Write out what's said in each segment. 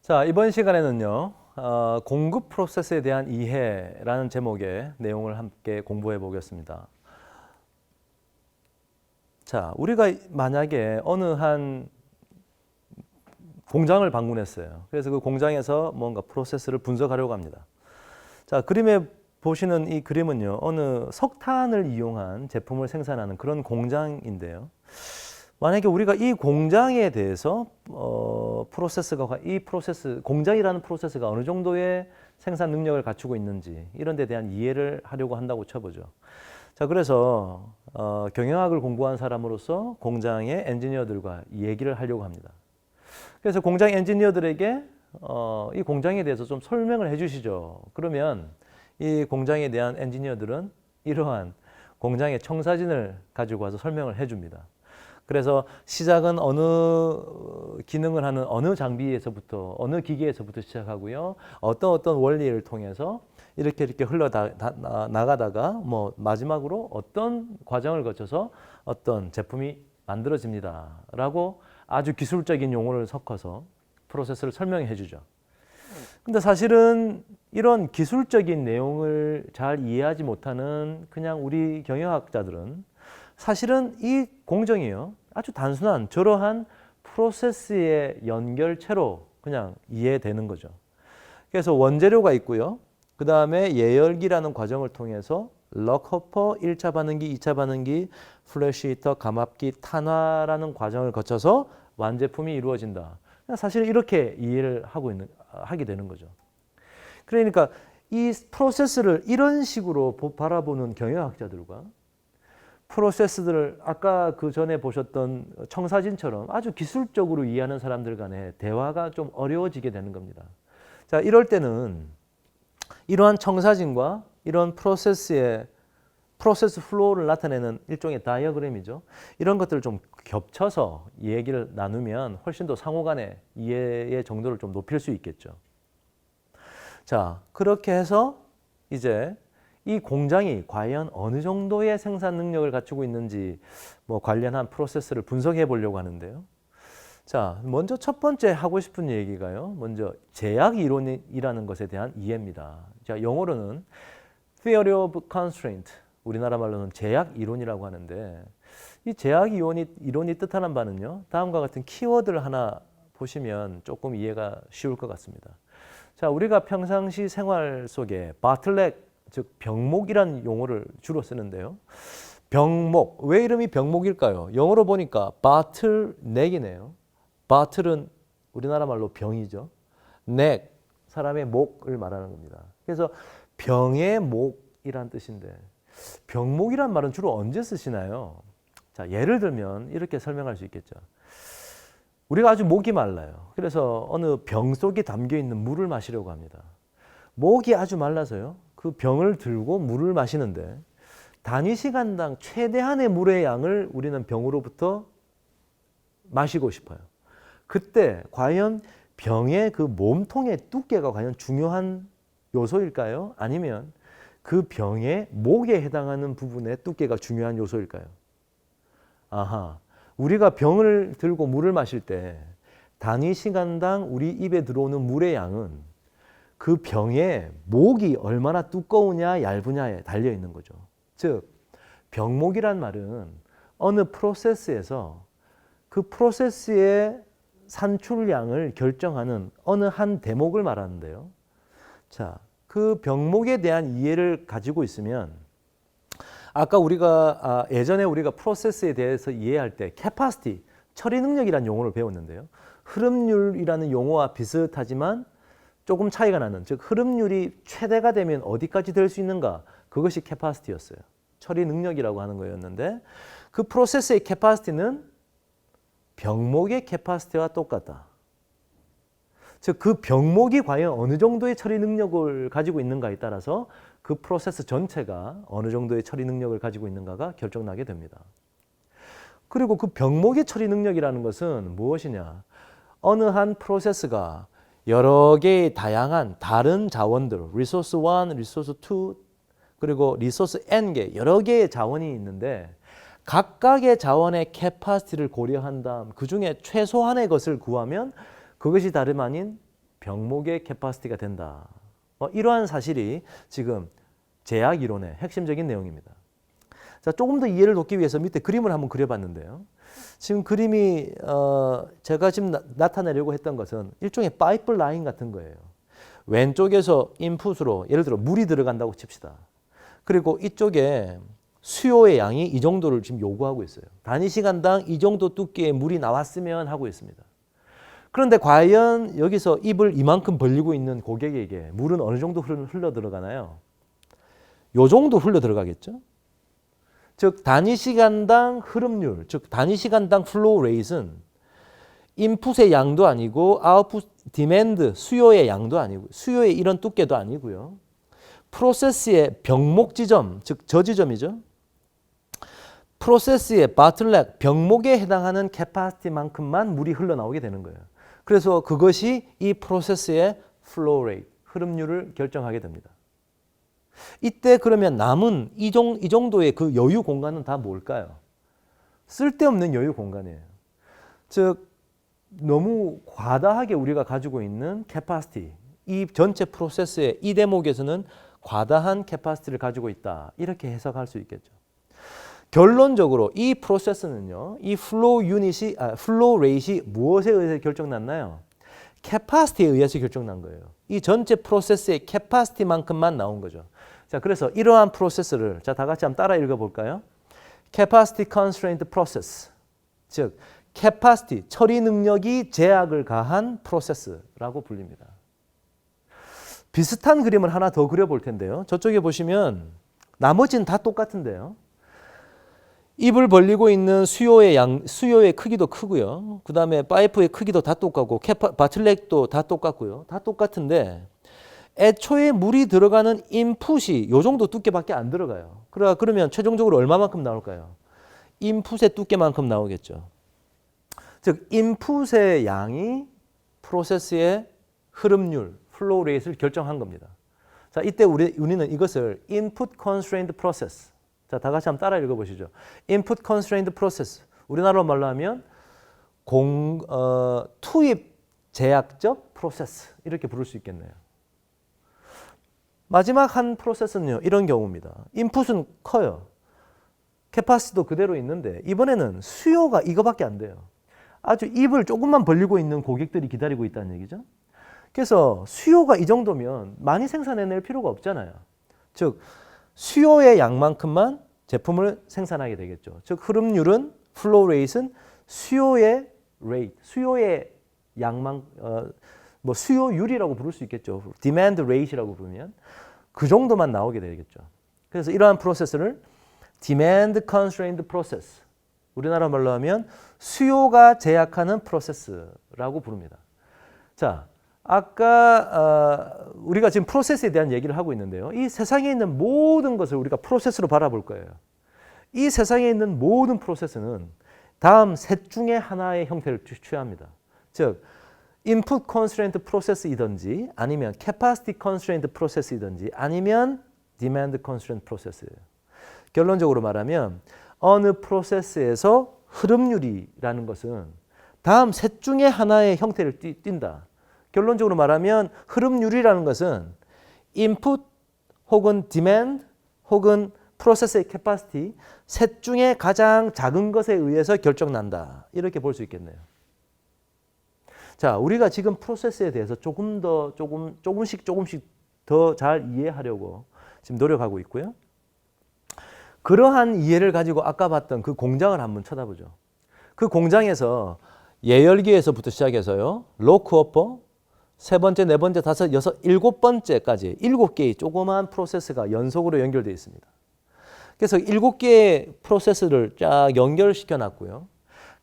자, 이번 시간에는요, 공급 프로세스에 대한 이해라는 제목의 내용을 함께 공부해 보겠습니다. 자, 우리가 만약에 어느 한 공장을 방문했어요. 그래서 그 공장에서 뭔가 프로세스를 분석하려고 합니다. 자, 그림에 보시는 이 그림은요, 어느 석탄을 이용한 제품을 생산하는 그런 공장인데요. 만약에 우리가 이 공장에 대해서 공장이라는 프로세스가 어느 정도의 생산 능력을 갖추고 있는지 이런 데 대한 이해를 하려고 한다고 쳐보죠. 자, 그래서 경영학을 공부한 사람으로서 공장의 엔지니어들과 얘기를 하려고 합니다. 그래서 공장 엔지니어들에게 이 공장에 대해서 좀 설명을 해주시죠. 그러면 이 공장에 대한 엔지니어들은 이러한 공장의 청사진을 가지고 와서 설명을 해줍니다. 그래서 시작은 어느 기능을 하는 어느 장비에서부터 어느 기계에서부터 시작하고요. 어떤 원리를 통해서 이렇게 나가다가 뭐 마지막으로 어떤 과정을 거쳐서 어떤 제품이 만들어집니다라고 아주 기술적인 용어를 섞어서 프로세스를 설명해 주죠. 근데 사실은 이런 기술적인 내용을 잘 이해하지 못하는 그냥 우리 경영학자들은 사실은 이 공정이요, 아주 단순한 저러한 프로세스의 연결체로 그냥 이해되는 거죠. 그래서 원재료가 있고요. 그 다음에 예열기라는 과정을 통해서 럭허퍼 1차 반응기, 2차 반응기, 플래시 히터, 감압기, 탄화라는 과정을 거쳐서 완제품이 이루어진다. 사실 이렇게 이해를 하게 되는 거죠. 그러니까 이 프로세스를 이런 식으로 바라보는 경영학자들과 프로세스들을 아까 그 전에 보셨던 청사진처럼 아주 기술적으로 이해하는 사람들 간의 대화가 좀 어려워지게 되는 겁니다. 자, 이럴 때는 이러한 청사진과 이런 프로세스 플로우를 나타내는 일종의 다이어그램이죠. 이런 것들을 좀 겹쳐서 얘기를 나누면 훨씬 더 상호 간의 이해의 정도를 좀 높일 수 있겠죠. 자, 그렇게 해서 이제 이 공장이 과연 어느 정도의 생산 능력을 갖추고 있는지 뭐 관련한 프로세스를 분석해 보려고 하는데요. 자, 먼저 첫 번째 하고 싶은 얘기가요. 먼저 제약 이론이라는 것에 대한 이해입니다. 자, 영어로는 Theory of Constraint, 우리나라 말로는 제약 이론이라고 하는데 이 제약 이론이 뜻하는 바는요. 다음과 같은 키워드를 하나 보시면 조금 이해가 쉬울 것 같습니다. 자, 우리가 평상시 생활 속에 바틀렉, 즉 병목이라는 용어를 주로 쓰는데요. 병목, 왜 이름이 병목일까요? 영어로 보니까 바틀넥이네요. 바틀은 우리나라 말로 병이죠. 넥, 사람의 목을 말하는 겁니다. 그래서 병의 목이란 뜻인데 병목이란 말은 주로 언제 쓰시나요? 자, 예를 들면 이렇게 설명할 수 있겠죠. 우리가 아주 목이 말라요. 그래서 어느 병 속에 담겨 있는 물을 마시려고 합니다. 목이 아주 말라서요. 그 병을 들고 물을 마시는데 단위 시간당 최대한의 물의 양을 우리는 병으로부터 마시고 싶어요. 그때 과연 병의 그 몸통의 두께가 과연 중요한 요소일까요? 아니면 그 병의 목에 해당하는 부분의 두께가 중요한 요소일까요? 아하, 우리가 병을 들고 물을 마실 때 단위 시간당 우리 입에 들어오는 물의 양은 그 병의 목이 얼마나 두꺼우냐 얇으냐에 달려 있는 거죠. 즉, 병목이란 말은 어느 프로세스에서 그 프로세스의 산출량을 결정하는 어느 한 대목을 말하는데요. 자, 그 병목에 대한 이해를 가지고 있으면 아까 예전에 우리가 프로세스에 대해서 이해할 때 capacity, 처리 능력이라는 용어를 배웠는데요. 흐름률이라는 용어와 비슷하지만 조금 차이가 나는, 즉 흐름률이 최대가 되면 어디까지 될 수 있는가, 그것이 캐파시티였어요. 처리 능력이라고 하는 거였는데 그 프로세스의 캐파시티는 병목의 캐파시티와 똑같다. 즉 그 병목이 과연 어느 정도의 처리 능력을 가지고 있는가에 따라서 그 프로세스 전체가 어느 정도의 처리 능력을 가지고 있는가가 결정나게 됩니다. 그리고 그 병목의 처리 능력이라는 것은 무엇이냐? 어느 한 프로세스가 여러 개의 다양한 다른 자원들, 리소스 1, 리소스 2, 그리고 리소스 N개, 여러 개의 자원이 있는데 각각의 자원의 캐파시티를 고려한 다음 그 중에 최소한의 것을 구하면 그것이 다름 아닌 병목의 캐파시티가 된다. 이러한 사실이 지금 제약 이론의 핵심적인 내용입니다. 자, 조금 더 이해를 돕기 위해서 밑에 그림을 한번 그려봤는데요. 지금 그림이 제가 지금 나타내려고 했던 것은 일종의 파이프라인 같은 거예요. 왼쪽에서 인풋으로 예를 들어 물이 들어간다고 칩시다. 그리고 이쪽에 수요의 양이 이 정도를 지금 요구하고 있어요. 단위 시간당 이 정도 두께의 물이 나왔으면 하고 있습니다. 그런데 과연 여기서 입을 이만큼 벌리고 있는 고객에게 물은 어느 정도 흘러 들어가나요? 요 정도 흘러 들어가겠죠? 즉 단위 시간당 흐름률, 즉 단위 시간당 플로우 레이트는 인풋의 양도 아니고 아웃풋 디맨드, 수요의 양도 아니고 수요의 이런 두께도 아니고요. 프로세스의 병목 지점, 즉 저지점이죠. 프로세스의 바틀렉, 병목에 해당하는 캐파시티만큼만 물이 흘러나오게 되는 거예요. 그래서 그것이 이 프로세스의 플로우 레이트, 흐름률을 결정하게 됩니다. 이때 그러면 남은 이 정도의 그 여유 공간은 다 뭘까요? 쓸데없는 여유 공간이에요. 즉 너무 과다하게 우리가 가지고 있는 캐파시티, 이 전체 프로세스의 이 대목에서는 과다한 캐파시티를 가지고 있다. 이렇게 해석할 수 있겠죠. 결론적으로 이 프로세스는요, 이 플로우 레이트이 무엇에 의해서 결정났나요? 캐파시티에 의해서 결정난 거예요. 이 전체 프로세스의 캐파시티만큼만 나온 거죠. 자, 그래서 이러한 프로세스를 자, 다 같이 한번 따라 읽어볼까요? Capacity Constraint Process, 즉 캐파시티, 처리 능력이 제약을 가한 프로세스라고 불립니다. 비슷한 그림을 하나 더 그려볼 텐데요. 저쪽에 보시면 나머지는 다 똑같은데요. 입을 벌리고 있는 수요의 크기도 크고요. 그 다음에 파이프의 크기도 다 똑같고 바틀렉도 다 똑같고요. 다 똑같은데 애초에 물이 들어가는 인풋이 이 정도 두께밖에 안 들어가요. 그러면 최종적으로 얼마만큼 나올까요? 인풋의 두께만큼 나오겠죠. 즉 인풋의 양이 프로세스의 흐름률, 플로우 레이트를 결정한 겁니다. 자, 이때 우리는 이것을 input constrained process. 자, 다 같이 한번 따라 읽어보시죠. input constrained process. 우리나라로 말로 하면 투입 제약적 프로세스 이렇게 부를 수 있겠네요. 마지막 한 프로세스는요, 이런 경우입니다. 인풋은 커요. 캐파시티도 그대로 있는데 이번에는 수요가 이거밖에 안 돼요. 아주 입을 조금만 벌리고 있는 고객들이 기다리고 있다는 얘기죠. 그래서 수요가 이 정도면 많이 생산해낼 필요가 없잖아요. 즉 수요의 양만큼만 제품을 생산하게 되겠죠. 즉 흐름률은 플로우 레이트는 수요의 레이트, 수요의 양만 수요율이라고 부를 수 있겠죠. 디맨드 레이트라고 부르면 그 정도만 나오게 되겠죠. 그래서 이러한 프로세스를 디맨드 컨스트레인드 프로세스, 우리나라 말로 하면 수요가 제약하는 프로세스라고 부릅니다. 자, 아까 우리가 지금 프로세스에 대한 얘기를 하고 있는데요. 이 세상에 있는 모든 것을 우리가 프로세스로 바라볼 거예요. 이 세상에 있는 모든 프로세스는 다음 셋 중에 하나의 형태를 취합니다. 즉 input constraint process이든지 아니면 capacity constraint process이든지 아니면 demand constraint process예요. 결론적으로 말하면 어느 프로세스에서 흐름률이라는 것은 다음 셋 중에 하나의 형태를 띈다. 결론적으로 말하면 흐름률이라는 것은 input 혹은 demand 혹은 프로세스의 capacity 셋 중에 가장 작은 것에 의해서 결정난다. 이렇게 볼 수 있겠네요. 자, 우리가 지금 프로세스에 대해서 조금씩 더 잘 이해하려고 지금 노력하고 있고요. 그러한 이해를 가지고 아까 봤던 그 공장을 한번 쳐다보죠. 그 공장에서 예열기에서부터 시작해서요. 로크어퍼, 세 번째, 네 번째, 다섯, 여섯, 일곱 번째까지 7개의 조그마한 프로세스가 연속으로 연결되어 있습니다. 그래서 7개의 프로세스를 쫙 연결시켜 놨고요.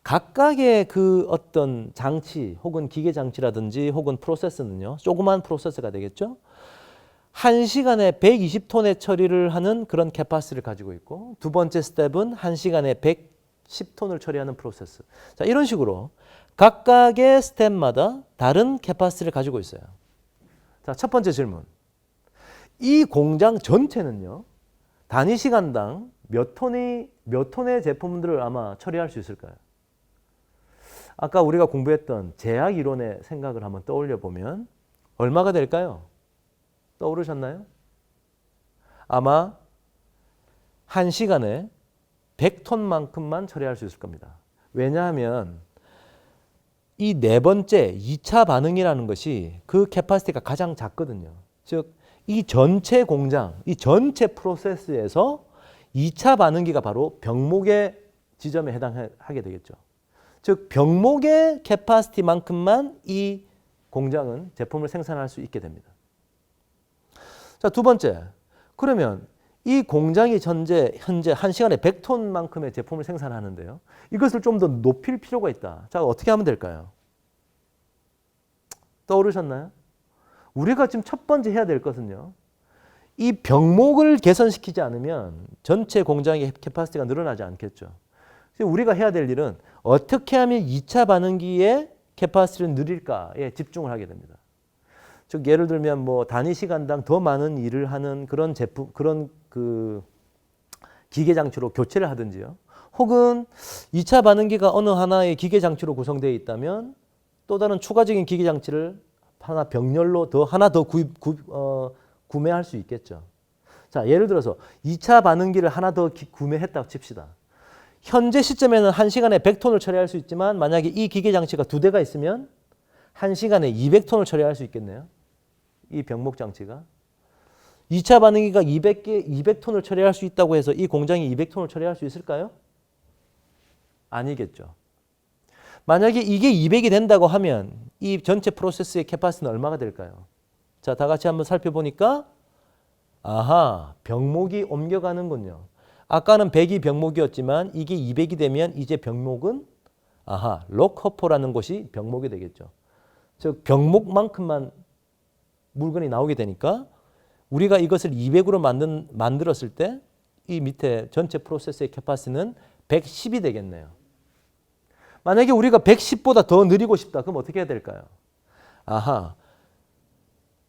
각각의 그 어떤 장치 혹은 기계 장치라든지 혹은 프로세스는요. 조그만 프로세스가 되겠죠. 1시간에 120톤의 처리를 하는 그런 캐파시티를 가지고 있고 두 번째 스텝은 1시간에 110톤을 처리하는 프로세스. 자, 이런 식으로 각각의 스텝마다 다른 캐파시티를 가지고 있어요. 자, 첫 번째 질문. 이 공장 전체는요. 단위 시간당 몇 톤의 제품들을 아마 처리할 수 있을까요? 아까 우리가 공부했던 제약 이론의 생각을 한번 떠올려 보면 얼마가 될까요? 떠오르셨나요? 아마 1시간에 100톤만큼만 처리할 수 있을 겁니다. 왜냐하면 이 네 번째 2차 반응이라는 것이 그 캐파시티가 가장 작거든요. 즉, 이 전체 공장, 이 전체 프로세스에서 2차 반응기가 바로 병목의 지점에 해당하게 되겠죠. 즉, 병목의 캐파시티만큼만 이 공장은 제품을 생산할 수 있게 됩니다. 자, 두 번째. 그러면 이 공장이 현재 1시간에 100톤만큼의 제품을 생산하는데요. 이것을 좀 더 높일 필요가 있다. 자, 어떻게 하면 될까요? 떠오르셨나요? 우리가 지금 첫 번째 해야 될 것은요. 이 병목을 개선시키지 않으면 전체 공장의 캐파시티가 늘어나지 않겠죠. 우리가 해야 될 일은 어떻게 하면 2차 반응기의 캐파시티를 늘릴까에 집중을 하게 됩니다. 즉 예를 들면 뭐 단위 시간당 더 많은 일을 하는 그런 제품, 그런 그 기계 장치로 교체를 하든지요. 혹은 2차 반응기가 어느 하나의 기계 장치로 구성되어 있다면 또 다른 추가적인 기계 장치를 하나 병렬로 하나 더 구매할 수 있겠죠. 자, 예를 들어서 2차 반응기를 하나 더 구매했다고 칩시다. 현재 시점에는 1시간에 100톤을 처리할 수 있지만 만약에 이 기계 장치가 2대가 있으면 1시간에 200톤을 처리할 수 있겠네요. 이 병목 장치가. 2차 반응기가 200톤을 처리할 수 있다고 해서 이 공장이 200톤을 처리할 수 있을까요? 아니겠죠. 만약에 이게 200이 된다고 하면 이 전체 프로세스의 캐파시티는 얼마가 될까요? 자, 다 같이 한번 살펴보니까 아하, 병목이 옮겨가는군요. 아까는 100이 병목이었지만 이게 200이 되면 이제 병목은 아하, 록허퍼라는 곳이 병목이 되겠죠. 즉 병목만큼만 물건이 나오게 되니까 우리가 이것을 200으로 만들었을 때 이 밑에 전체 프로세스의 캐파시티는 110이 되겠네요. 만약에 우리가 110보다 더 느리고 싶다. 그럼 어떻게 해야 될까요? 아하,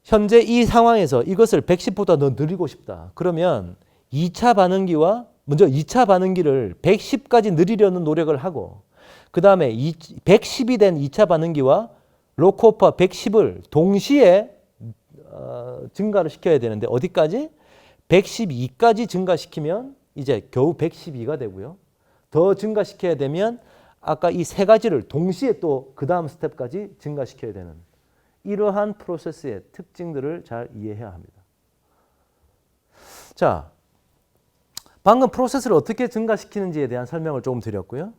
현재 이 상황에서 이것을 110보다 더 느리고 싶다. 그러면 2차 반응기와 먼저 2차 반응기를 110까지 느리려는 노력을 하고 그 다음에 110이 된 2차 반응기와 록호파 110을 동시에 증가를 시켜야 되는데 어디까지? 112까지 증가시키면 이제 겨우 112가 되고요. 더 증가시켜야 되면 아까 이 세 가지를 동시에 또 그 다음 스텝까지 증가시켜야 되는 이러한 프로세스의 특징들을 잘 이해해야 합니다. 자, 방금 프로세스를 어떻게 증가시키는지에 대한 설명을 조금 드렸고요.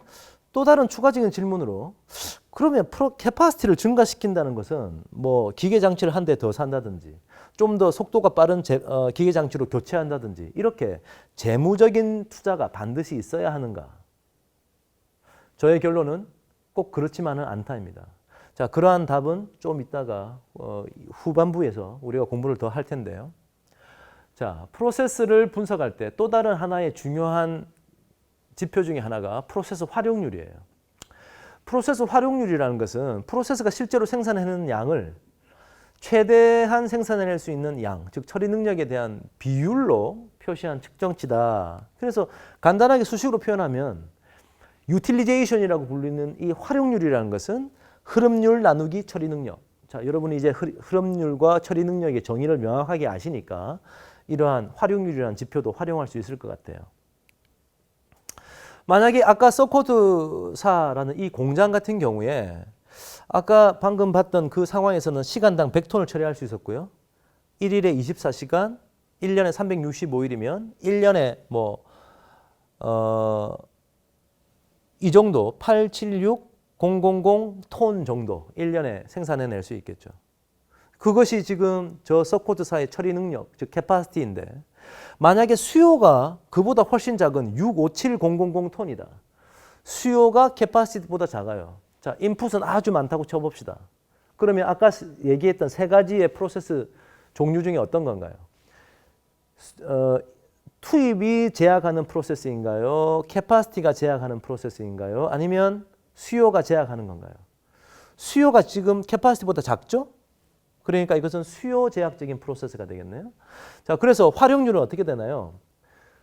또 다른 추가적인 질문으로 그러면 캐파시티를 증가시킨다는 것은 뭐 기계 장치를 한 대 더 산다든지 좀 더 속도가 빠른 기계 장치로 교체한다든지 이렇게 재무적인 투자가 반드시 있어야 하는가? 저의 결론은 꼭 그렇지만은 않다입니다. 자, 그러한 답은 좀 이따가 후반부에서 우리가 공부를 더 할 텐데요. 자, 프로세스를 분석할 때 또 다른 하나의 중요한 지표 중에 하나가 프로세스 활용률이에요. 프로세스 활용률이라는 것은 프로세스가 실제로 생산해내는 양을 최대한 생산해낼 수 있는 양, 즉 처리 능력에 대한 비율로 표시한 측정치다. 그래서 간단하게 수식으로 표현하면 유틸리제이션이라고 불리는 이 활용률이라는 것은 흐름률 나누기 처리 능력. 자, 여러분이 이제 흐름률과 처리 능력의 정의를 명확하게 아시니까 이러한 활용률이라는 지표도 활용할 수 있을 것 같아요. 만약에 아까 서코드사라는 이 공장 같은 경우에 아까 방금 봤던 그 상황에서는 시간당 100톤을 처리할 수 있었고요. 1일에 24시간, 1년에 365일이면 1년에 이 정도 876000톤 정도 1년에 생산해낼 수 있겠죠. 그것이 지금 저 서코드사의 처리 능력, 즉 캐파시티인데 만약에 수요가 그보다 훨씬 작은 657000톤이다. 수요가 캐파시티보다 작아요. 자, 인풋은 아주 많다고 쳐봅시다. 그러면 아까 얘기했던 세 가지의 프로세스 종류 중에 어떤 건가요? 투입이 제약하는 프로세스인가요? 캐파시티가 제약하는 프로세스인가요? 아니면 수요가 제약하는 건가요? 수요가 지금 캐파시티보다 작죠? 그러니까 이것은 수요 제약적인 프로세스가 되겠네요. 자, 그래서 활용률은 어떻게 되나요?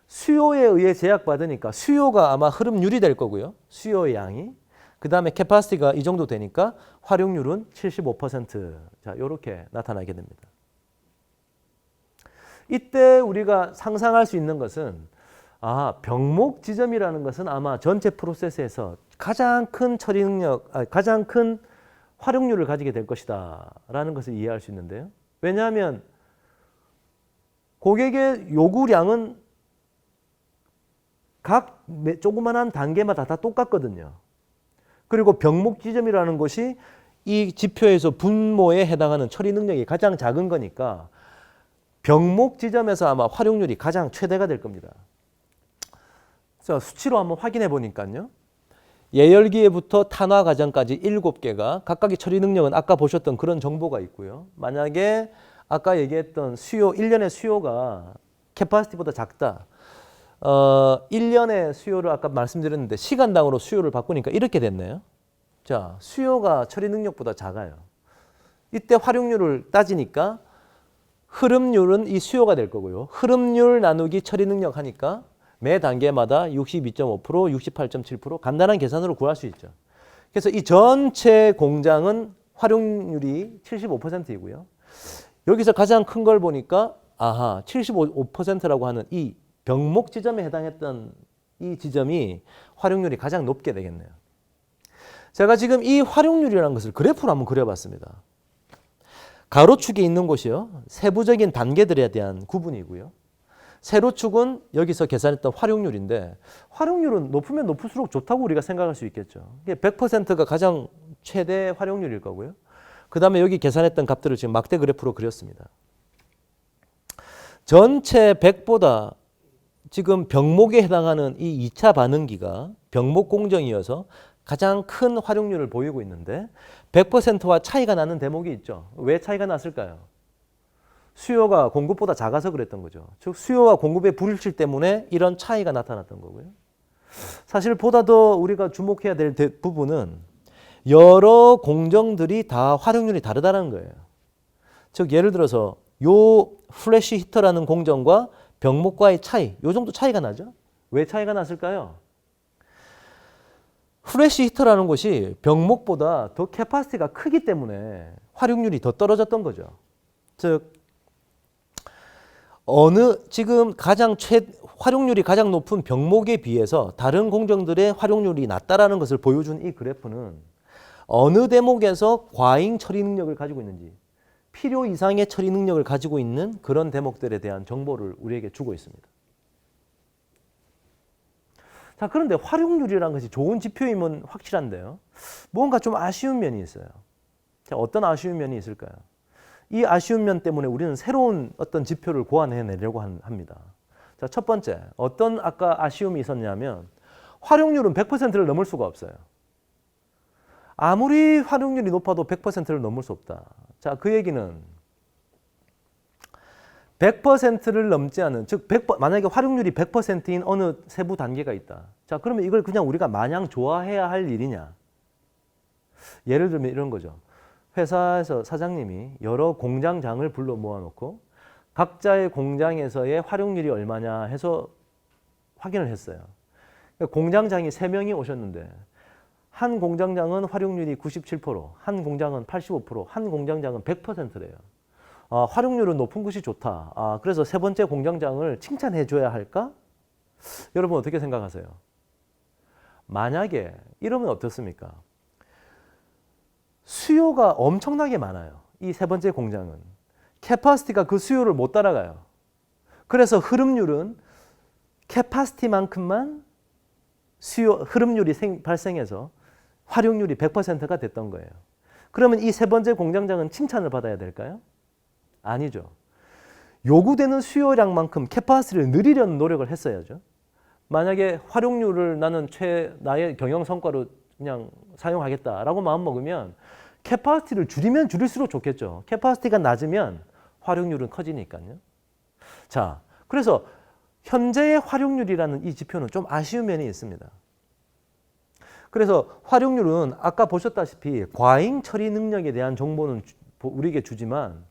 수요에 의해 제약받으니까 수요가 아마 흐름률이 될 거고요. 수요의 양이. 그 다음에 캐파시티가 이 정도 되니까 활용률은 75%. 자, 이렇게 나타나게 됩니다. 이때 우리가 상상할 수 있는 것은 병목 지점이라는 것은 아마 전체 프로세스에서 가장 큰 처리 능력, 가장 큰 활용률을 가지게 될 것이다 라는 것을 이해할 수 있는데요. 왜냐하면 고객의 요구량은 각 조그만한 단계마다 다 똑같거든요. 그리고 병목 지점이라는 것이 이 지표에서 분모에 해당하는 처리 능력이 가장 작은 거니까 병목 지점에서 아마 활용률이 가장 최대가 될 겁니다. 자, 수치로 한번 확인해 보니까요. 예열기에부터 탄화 과정까지 7개가 각각의 처리 능력은 아까 보셨던 그런 정보가 있고요. 만약에 아까 얘기했던 수요, 1년의 수요가 캐파시티보다 작다. 1년의 수요를 아까 말씀드렸는데 시간당으로 수요를 바꾸니까 이렇게 됐네요. 자, 수요가 처리 능력보다 작아요. 이때 활용률을 따지니까 흐름률은 이 수요가 될 거고요. 흐름률 나누기 처리 능력 하니까 매 단계마다 62.5%, 68.7% 간단한 계산으로 구할 수 있죠. 그래서 이 전체 공장은 활용률이 75%이고요. 여기서 가장 큰 걸 보니까 75%라고 하는 이 병목 지점에 해당했던 이 지점이 활용률이 가장 높게 되겠네요. 제가 지금 이 활용률이라는 것을 그래프로 한번 그려봤습니다. 가로축에 있는 곳이요. 세부적인 단계들에 대한 구분이고요. 세로축은 여기서 계산했던 활용률인데 활용률은 높으면 높을수록 좋다고 우리가 생각할 수 있겠죠. 100%가 가장 최대 활용률일 거고요. 그 다음에 여기 계산했던 값들을 지금 막대 그래프로 그렸습니다. 전체 100보다 지금 병목에 해당하는 이 2차 반응기가 병목 공정이어서 가장 큰 활용률을 보이고 있는데 100%와 차이가 나는 대목이 있죠. 왜 차이가 났을까요? 수요가 공급보다 작아서 그랬던 거죠. 즉 수요와 공급의 불일치 때문에 이런 차이가 나타났던 거고요. 사실 보다 더 우리가 주목해야 될 부분은 여러 공정들이 다 활용률이 다르다는 거예요. 즉 예를 들어서 요 플래시 히터라는 공정과 병목과의 차이, 요 정도 차이가 나죠. 왜 차이가 났을까요? 플래시 히터라는 것이 병목보다 더 캐파시티가 크기 때문에 활용률이 더 떨어졌던 거죠. 즉 지금 활용률이 가장 높은 병목에 비해서 다른 공정들의 활용률이 낮다라는 것을 보여준 이 그래프는 어느 대목에서 과잉 처리 능력을 가지고 있는지 필요 이상의 처리 능력을 가지고 있는 그런 대목들에 대한 정보를 우리에게 주고 있습니다. 자, 그런데 활용률이라는 것이 좋은 지표임은 확실한데요. 뭔가 좀 아쉬운 면이 있어요. 자, 어떤 아쉬운 면이 있을까요? 이 아쉬운 면 때문에 우리는 새로운 어떤 지표를 고안해내려고 합니다. 자, 첫 번째, 어떤 아까 아쉬움이 있었냐면 활용률은 100%를 넘을 수가 없어요. 아무리 활용률이 높아도 100%를 넘을 수 없다. 자, 그 얘기는 100%를 넘지 않은, 즉 만약에 활용률이 100%인 어느 세부 단계가 있다. 자, 그러면 이걸 그냥 우리가 마냥 좋아해야 할 일이냐? 예를 들면 이런 거죠. 회사에서 사장님이 여러 공장장을 불러 모아놓고 각자의 공장에서의 활용률이 얼마냐 해서 확인을 했어요. 공장장이 3명이 오셨는데 한 공장장은 활용률이 97%, 한 공장은 85%, 한 공장장은 100%래요. 활용률은 높은 것이 좋다. 그래서 세 번째 공장장을 칭찬해 줘야 할까? 여러분 어떻게 생각하세요? 만약에 이러면 어떻습니까? 수요가 엄청나게 많아요. 이 세 번째 공장은. 캐파시티가 그 수요를 못 따라가요. 그래서 흐름률은 캐파시티만큼만 흐름률이 발생해서 활용률이 100%가 됐던 거예요. 그러면 이 세 번째 공장장은 칭찬을 받아야 될까요? 아니죠. 요구되는 수요량만큼 캐파시티를 늘리려는 노력을 했어야죠. 만약에 활용률을 나의 경영 성과로 그냥 사용하겠다라고 마음먹으면 캐파시티를 줄이면 줄일수록 좋겠죠. 캐파시티가 낮으면 활용률은 커지니까요. 자, 그래서 현재의 활용률이라는 이 지표는 좀 아쉬운 면이 있습니다. 그래서 활용률은 아까 보셨다시피 과잉 처리 능력에 대한 정보는 우리에게 주지만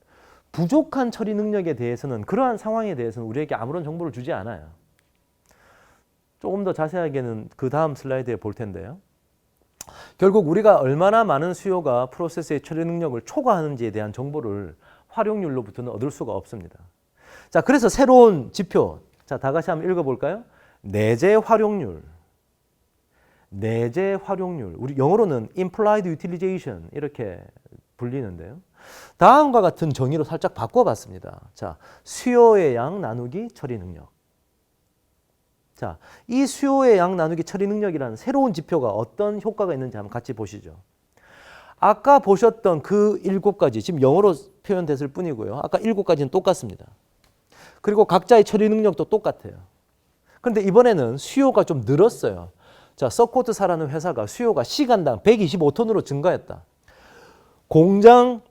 부족한 처리 능력에 대해서는 그러한 상황에 대해서는 우리에게 아무런 정보를 주지 않아요. 조금 더 자세하게는 그 다음 슬라이드에 볼 텐데요. 결국 우리가 얼마나 많은 수요가 프로세스의 처리 능력을 초과하는지에 대한 정보를 활용률로부터는 얻을 수가 없습니다. 자, 그래서 새로운 지표, 자, 다 같이 한번 읽어볼까요? 내재 활용률. 내재 활용률. 우리 영어로는 implied utilization 이렇게 불리는데요. 다음과 같은 정의로 살짝 바꿔봤습니다. 자, 수요의 양 나누기 처리 능력. 자, 이 수요의 양 나누기 처리 능력이라는 새로운 지표가 어떤 효과가 있는지 한번 같이 보시죠. 아까 보셨던 그 7가지, 지금 영어로 표현됐을 뿐이고요. 아까 7가지는 똑같습니다. 그리고 각자의 처리 능력도 똑같아요. 그런데 이번에는 수요가 좀 늘었어요. 자, 서코트사라는 회사가 수요가 시간당 125톤으로 증가했다. 공장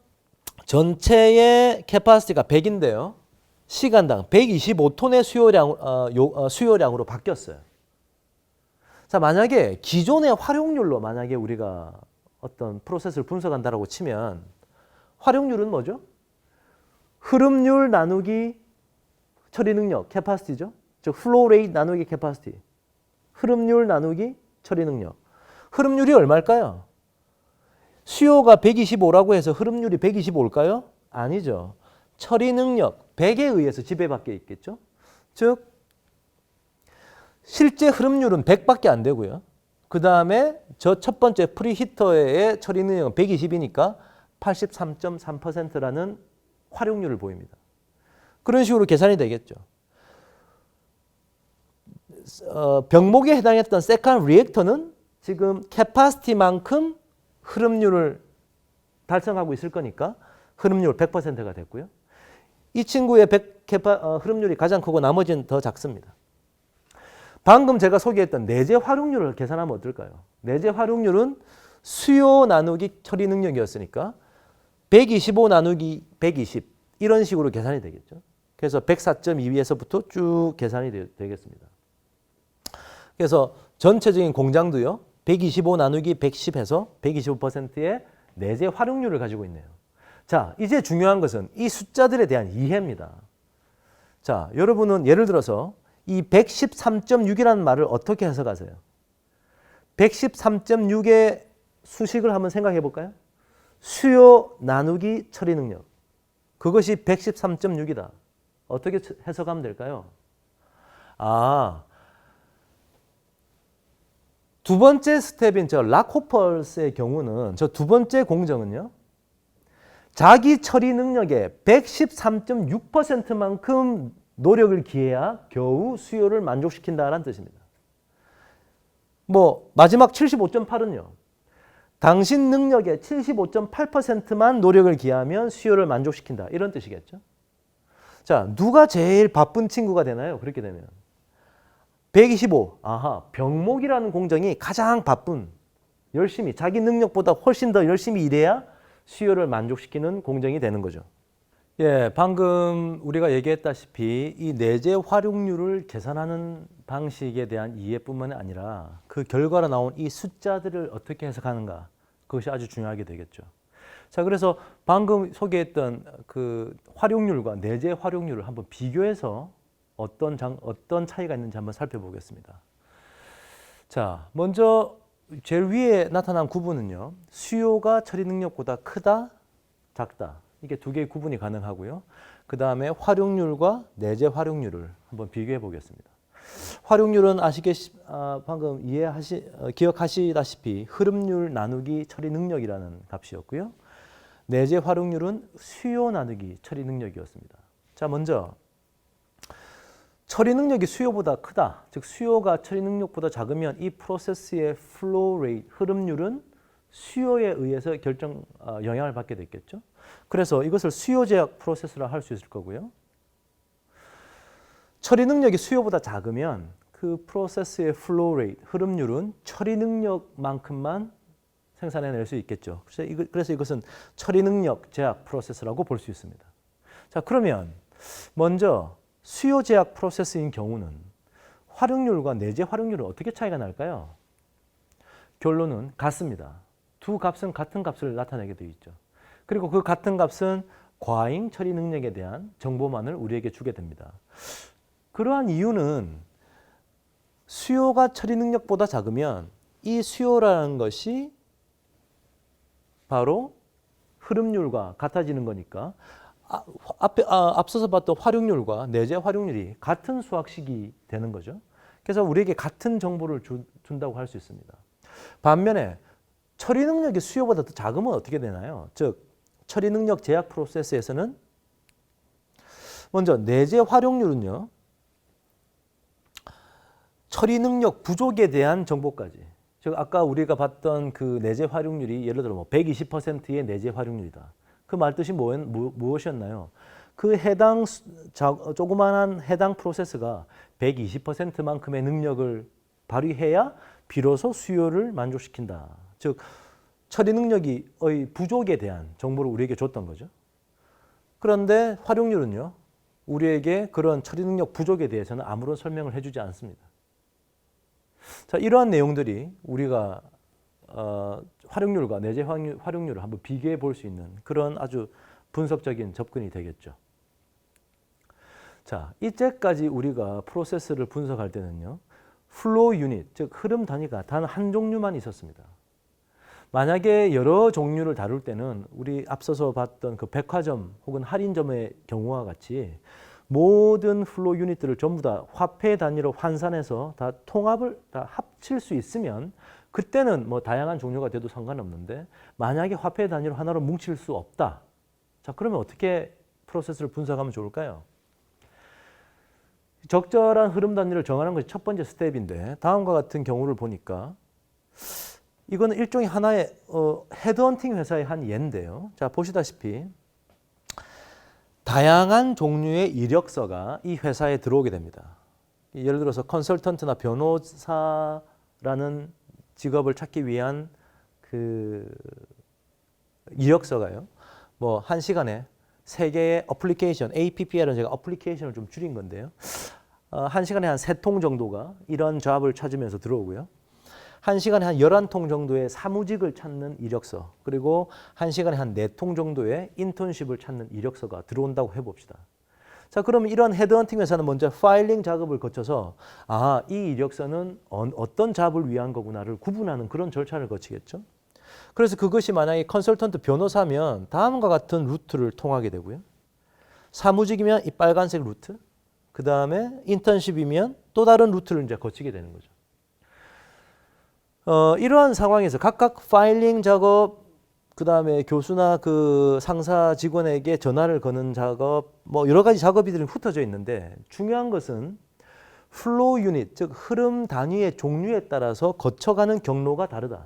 전체의 캐파시티가 100인데요. 시간당 125톤의 수요량으로 바뀌었어요. 자, 만약에 기존의 활용률로 만약에 우리가 어떤 프로세스를 분석한다라고 치면 활용률은 뭐죠? 흐름률 나누기 처리 능력, 캐파시티죠. 즉 플로우 레이트 나누기 캐파시티. 흐름률 나누기 처리 능력. 흐름률이 얼마일까요? 수요가 125라고 해서 흐름률이 125일까요? 아니죠. 처리 능력 100에 의해서 지배받게 있겠죠. 즉 실제 흐름률은 100밖에 안 되고요. 그 다음에 저 첫 번째 프리히터의 처리 능력은 120이니까 83.3%라는 활용률을 보입니다. 그런 식으로 계산이 되겠죠. 병목에 해당했던 세컨 리액터는 지금 캐파시티만큼 흐름률을 달성하고 있을 거니까 흐름률 100%가 됐고요. 이 친구의 흐름률이 가장 크고 나머지는 더 작습니다. 방금 제가 소개했던 내재 활용률을 계산하면 어떨까요? 내재 활용률은 수요 나누기 처리 능력이었으니까 125 나누기 120 이런 식으로 계산이 되겠죠. 그래서 104.2에서부터 쭉 계산이 되겠습니다. 그래서 전체적인 공장도요. 125 나누기 110 해서 125%의 내재 활용률을 가지고 있네요. 자, 이제 중요한 것은 이 숫자들에 대한 이해입니다. 자, 여러분은 예를 들어서 이 113.6이라는 말을 어떻게 해석하세요? 113.6의 수식을 한번 생각해 볼까요? 수요 나누기 처리 능력. 그것이 113.6이다. 어떻게 해석하면 될까요? 두 번째 스텝인 저 락호펄스의 경우는 저 두 번째 공정은요. 자기 처리 능력의 113.6%만큼 노력을 기해야 겨우 수요를 만족시킨다는 뜻입니다. 마지막 75.8은요. 당신 능력의 75.8%만 노력을 기하면 수요를 만족시킨다. 이런 뜻이겠죠. 자, 누가 제일 바쁜 친구가 되나요? 그렇게 되면 125. 병목이라는 공정이 가장 바쁜, 열심히 자기 능력보다 훨씬 더 열심히 일해야 수요를 만족시키는 공정이 되는 거죠. 예, 방금 우리가 얘기했다시피 이 내재 활용률을 계산하는 방식에 대한 이해뿐만 아니라 그 결과로 나온 이 숫자들을 어떻게 해석하는가, 그것이 아주 중요하게 되겠죠. 자, 그래서 방금 소개했던 그 활용률과 내재 활용률을 한번 비교해서 어떤 차이가 있는지 한번 살펴보겠습니다. 자, 먼저 제일 위에 나타난 구분은요. 수요가 처리 능력보다 크다, 작다. 이게 두 개의 구분이 가능하고요. 그 다음에 활용률과 내재 활용률을 한번 비교해 보겠습니다. 활용률은 방금 기억하시다시피 흐름률 나누기 처리 능력이라는 값이었고요. 내재 활용률은 수요 나누기 처리 능력이었습니다. 자, 먼저 처리 능력이 수요보다 크다. 즉 수요가 처리 능력보다 작으면 이 프로세스의 플로우 레이트, 흐름률은 수요에 의해서 영향을 받게 됐겠죠. 그래서 이것을 수요 제약 프로세스라 할 수 있을 거고요. 처리 능력이 수요보다 작으면 그 프로세스의 플로우 레이트, 흐름률은 처리 능력만큼만 생산해낼 수 있겠죠. 그래서 이것은 처리 능력 제약 프로세스라고 볼 수 있습니다. 자, 그러면 먼저 수요 제약 프로세스인 경우는 활용률과 내재 활용률은 어떻게 차이가 날까요? 결론은 같습니다. 두 값은 같은 값을 나타내게 되어 있죠. 그리고 그 같은 값은 과잉 처리 능력에 대한 정보만을 우리에게 주게 됩니다. 그러한 이유는 수요가 처리 능력보다 작으면 이 수요라는 것이 바로 흐름률과 같아지는 거니까 앞서서 봤던 활용률과 내재 활용률이 같은 수학식이 되는 거죠. 그래서 우리에게 같은 정보를 준다고 할 수 있습니다. 반면에 처리 능력이 수요보다 더 작으면 어떻게 되나요? 즉 처리 능력 제약 프로세스에서는 먼저 내재 활용률은요. 처리 능력 부족에 대한 정보까지. 즉 아까 우리가 봤던 그 내재 활용률이 예를 들어 뭐 120%의 내재 활용률이다. 그 말 뜻이 무엇이었나요? 그 해당 조그만한 해당 프로세스가 120%만큼의 능력을 발휘해야 비로소 수요를 만족시킨다. 즉 처리 능력이 부족에 대한 정보를 우리에게 줬던 거죠. 그런데 활용률은요. 우리에게 그런 처리 능력 부족에 대해서는 아무런 설명을 해주지 않습니다. 자, 이러한 내용들이 우리가 활용률과 내재 활용률을 한번 비교해 볼 수 있는 그런 아주 분석적인 접근이 되겠죠. 자, 이때까지 우리가 프로세스를 분석할 때는요. 플로우 유닛, 즉 흐름 단위가 단 한 종류만 있었습니다. 만약에 여러 종류를 다룰 때는 우리 앞서서 봤던 그 백화점 혹은 할인점의 경우와 같이 모든 플로우 유닛들을 전부 다 화폐 단위로 환산해서 다 통합을 다 합칠 수 있으면 그때는 뭐 다양한 종류가 돼도 상관없는데 만약에 화폐 단위로 하나로 뭉칠 수 없다. 자, 그러면 어떻게 프로세스를 분석하면 좋을까요? 적절한 흐름 단위를 정하는 것이 첫 번째 스텝인데 다음과 같은 경우를 보니까 이거는 일종의 하나의 헤드헌팅 회사의 한 예인데요. 자, 보시다시피 다양한 종류의 이력서가 이 회사에 들어오게 됩니다. 예를 들어서 컨설턴트나 변호사라는 직업을 찾기 위한 그 이력서가요. 뭐 한 시간에 3개의 어플리케이션, APPL은 제가 어플리케이션을 좀 줄인 건데요. 한 시간에 한 3통 정도가 이런 잡을 찾으면서 들어오고요. 한 시간에 한 11통 정도의 사무직을 찾는 이력서, 그리고 한 시간에 한 4통 정도의 인턴십을 찾는 이력서가 들어온다고 해봅시다. 자, 그러면 이런 헤드헌팅 회사는 먼저 파일링 작업을 거쳐서 이 이력서는 어떤 잡을 위한 거구나를 구분하는 그런 절차를 거치겠죠. 그래서 그것이 만약에 컨설턴트 변호사면 다음과 같은 루트를 통하게 되고요. 사무직이면 이 빨간색 루트, 그 다음에 인턴십이면 또 다른 루트를 이제 거치게 되는 거죠. 이러한 상황에서 각각 파일링 작업, 그 다음에 교수나 그 상사 직원에게 전화를 거는 작업, 뭐 여러 가지 작업들이 흩어져 있는데 중요한 것은 플로우 유닛, 즉 흐름 단위의 종류에 따라서 거쳐가는 경로가 다르다.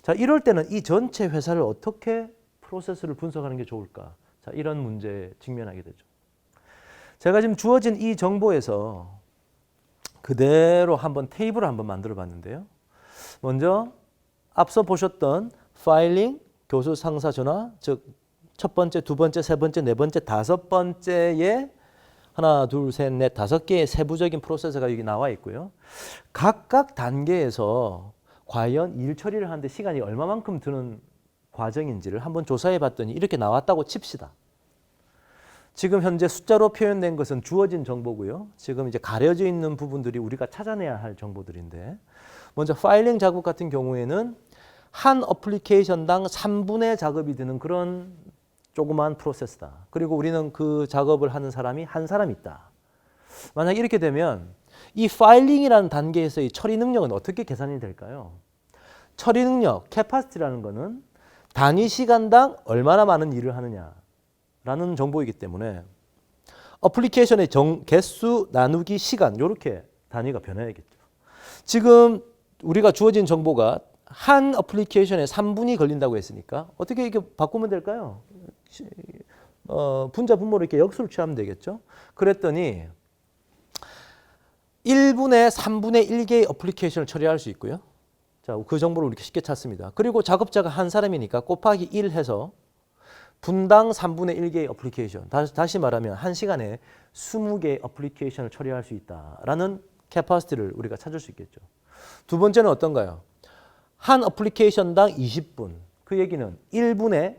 자, 이럴 때는 이 전체 회사를 어떻게 프로세스를 분석하는 게 좋을까? 자, 이런 문제에 직면하게 되죠. 제가 지금 주어진 이 정보에서 그대로 한번 테이블을 한번 만들어 봤는데요. 먼저 앞서 보셨던 파일링, 교수 상사 전화, 즉 첫 번째, 두 번째, 세 번째, 네 번째, 다섯 번째에 하나, 둘, 셋, 넷, 5개의 세부적인 프로세스가 여기 나와 있고요. 각각 단계에서 과연 일 처리를 하는데 시간이 얼마만큼 드는 과정인지를 한번 조사해 봤더니 이렇게 나왔다고 칩시다. 지금 현재 숫자로 표현된 것은 주어진 정보고요. 지금 이제 가려져 있는 부분들이 우리가 찾아내야 할 정보들인데 먼저 파일링 작업 같은 경우에는 한 어플리케이션당 3분의 작업이 드는 그런 조그만 프로세스다. 그리고 우리는 그 작업을 하는 사람이 한 사람 있다. 만약 이렇게 되면 이 파일링이라는 단계에서의 처리 능력은 어떻게 계산이 될까요? 처리 능력, 캐파시티라는 거는 단위 시간당 얼마나 많은 일을 하느냐라는 정보이기 때문에 어플리케이션의 개수 나누기 시간 이렇게 단위가 변해야겠죠. 지금 우리가 주어진 정보가 한 어플리케이션에 3분이 걸린다고 했으니까 어떻게 이렇게 바꾸면 될까요? 분자 분모로 이렇게 역수를 취하면 되겠죠. 그랬더니 1분에 3분의 1개의 어플리케이션을 처리할 수 있고요. 자, 그 정보를 이렇게 쉽게 찾습니다. 그리고 작업자가 한 사람이니까 곱하기 1 해서 분당 3분의 1개의 어플리케이션. 다시 말하면 한 시간에 20개의 어플리케이션을 처리할 수 있다라는 캐파시티를 우리가 찾을 수 있겠죠. 두 번째는 어떤가요? 한 어플리케이션당 20분. 그 얘기는 1분에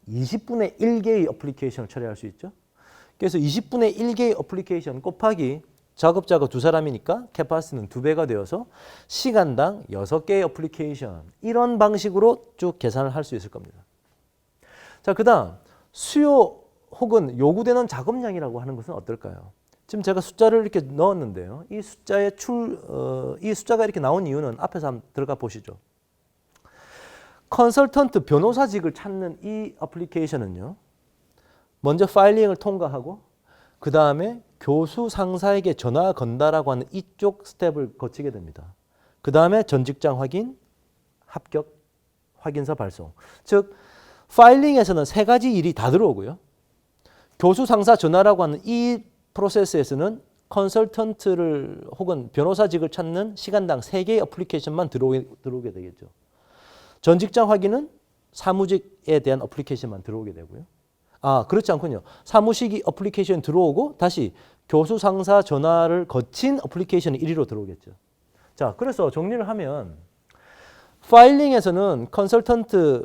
20분의 1개의 어플리케이션을 처리할 수 있죠. 그래서 20분의 1개의 어플리케이션 곱하기 작업자가 두 사람이니까 캐파시티는 2배가 되어서 시간당 6개의 어플리케이션 이런 방식으로 쭉 계산을 할 수 있을 겁니다. 자, 그다음 수요 혹은 요구되는 작업량이라고 하는 것은 어떨까요? 지금 제가 숫자를 이렇게 넣었는데요. 이 숫자가 이렇게 나온 이유는 앞에서 한번 들어가 보시죠. 컨설턴트 변호사직을 찾는 이 어플리케이션은요. 먼저 파일링을 통과하고 그 다음에 교수 상사에게 전화 건다라고 하는 이쪽 스텝을 거치게 됩니다. 그 다음에 전 직장 확인, 합격, 확인서 발송. 즉 파일링에서는 3가지 일이 다 들어오고요. 교수 상사 전화라고 하는 이 프로세스에서는 컨설턴트를 혹은 변호사직을 찾는 시간당 3개의 어플리케이션만 들어오게 되겠죠. 전 직장 확인은 사무직에 대한 어플리케이션만 들어오게 되고요. 그렇지 않군요. 사무직 어플리케이션 들어오고 다시 교수 상사 전화를 거친 어플리케이션이 1위로 들어오겠죠. 자, 그래서 정리를 하면 파일링에서는 컨설턴트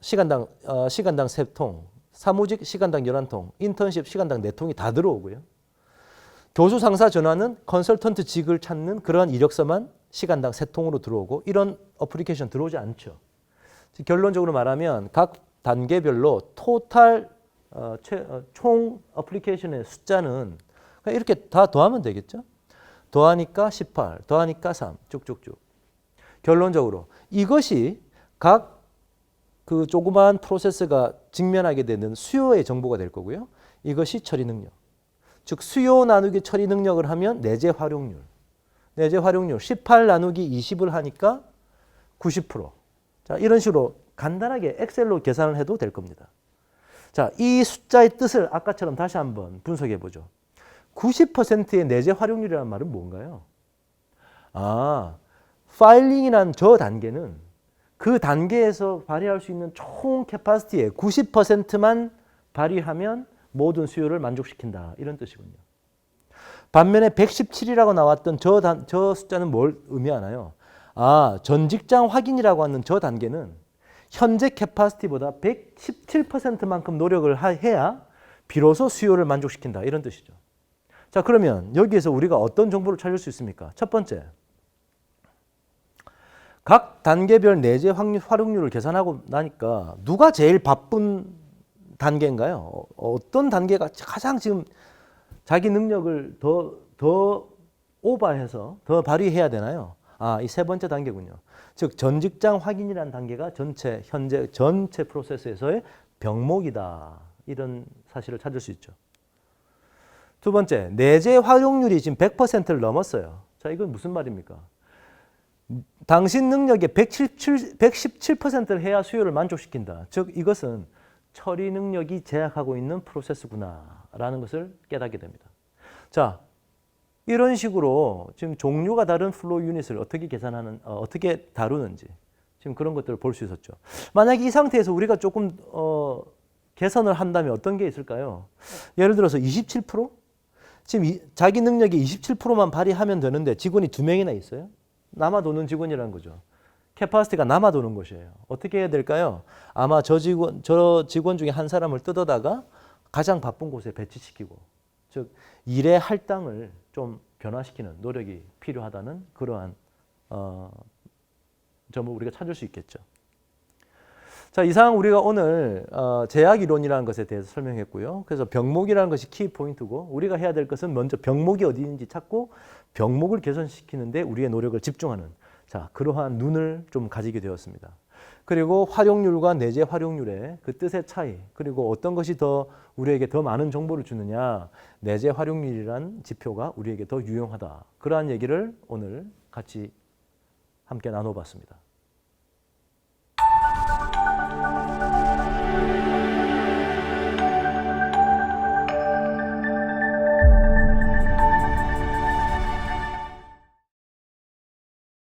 시간당 3통, 사무직 시간당 11통, 인턴십 시간당 4통이 다 들어오고요. 교수 상사 전화는 컨설턴트직을 찾는 그러한 이력서만 시간당 3통으로 들어오고 이런 어플리케이션 들어오지 않죠. 결론적으로 말하면 각 단계별로 토탈 총 어플리케이션의 숫자는 그냥 이렇게 다 더하면 되겠죠. 더하니까 18, 더하니까 3, 쭉쭉쭉. 결론적으로 이것이 각 그 조그마한 프로세스가 직면하게 되는 수요의 정보가 될 거고요. 이것이 처리 능력. 즉 수요 나누기 처리 능력을 하면 내재 활용률. 내재 활용률 18 나누기 20을 하니까 90%. 자, 이런 식으로 간단하게 엑셀로 계산을 해도 될 겁니다. 자, 이 숫자의 뜻을 아까처럼 다시 한번 분석해 보죠. 90%의 내재 활용률이라는 말은 뭔가요? 파일링이란 저 단계는 그 단계에서 발휘할 수 있는 총 캐파시티의 90%만 발휘하면 모든 수요를 만족시킨다. 이런 뜻이군요. 반면에 117이라고 나왔던 저 숫자는 뭘 의미하나요? 전 직장 확인이라고 하는 저 단계는 현재 캐파시티보다 117%만큼 노력을 해야 비로소 수요를 만족시킨다. 이런 뜻이죠. 자, 그러면 여기에서 우리가 어떤 정보를 찾을 수 있습니까? 첫 번째, 각 단계별 내재 활용률을 계산하고 나니까 누가 제일 바쁜 단계인가요? 어떤 단계가 가장 지금 자기 능력을 더 오버해서 더 발휘해야 되나요? 이 3번째 단계군요. 즉 전 직장 확인이라는 단계가 현재 전체 프로세스에서의 병목이다. 이런 사실을 찾을 수 있죠. 두 번째, 내재 활용률이 지금 100%를 넘었어요. 자, 이건 무슨 말입니까? 당신 능력의 117%를 해야 수요를 만족시킨다. 즉 이것은 처리 능력이 제약하고 있는 프로세스구나라는 것을 깨닫게 됩니다. 자, 이런 식으로 지금 종류가 다른 플로우 유닛을 어떻게 다루는지 지금 그런 것들을 볼 수 있었죠. 만약에 이 상태에서 우리가 조금 개선을 한다면 어떤 게 있을까요? 예를 들어서 27%? 지금 자기 능력의 27%만 발휘하면 되는데 직원이 2명이나 있어요. 남아도는 직원이라는 거죠. 캐파시티가 남아도는 것이에요. 어떻게 해야 될까요? 아마 저 직원 중에 한 사람을 뜯어다가 가장 바쁜 곳에 배치시키고, 즉 일의 할당을 좀 변화시키는 노력이 필요하다는 그러한 점을 우리가 찾을 수 있겠죠. 자, 이상 우리가 오늘 제약 이론이라는 것에 대해서 설명했고요. 그래서 병목이라는 것이 키 포인트고 우리가 해야 될 것은 먼저 병목이 어디 있는지 찾고 병목을 개선시키는데 우리의 노력을 집중하는 그러한 눈을 좀 가지게 되었습니다. 그리고 활용률과 내재 활용률의 그 뜻의 차이, 그리고 어떤 것이 더 우리에게 더 많은 정보를 주느냐, 내재 활용률이란 지표가 우리에게 더 유용하다. 그러한 얘기를 오늘 같이 함께 나눠봤습니다.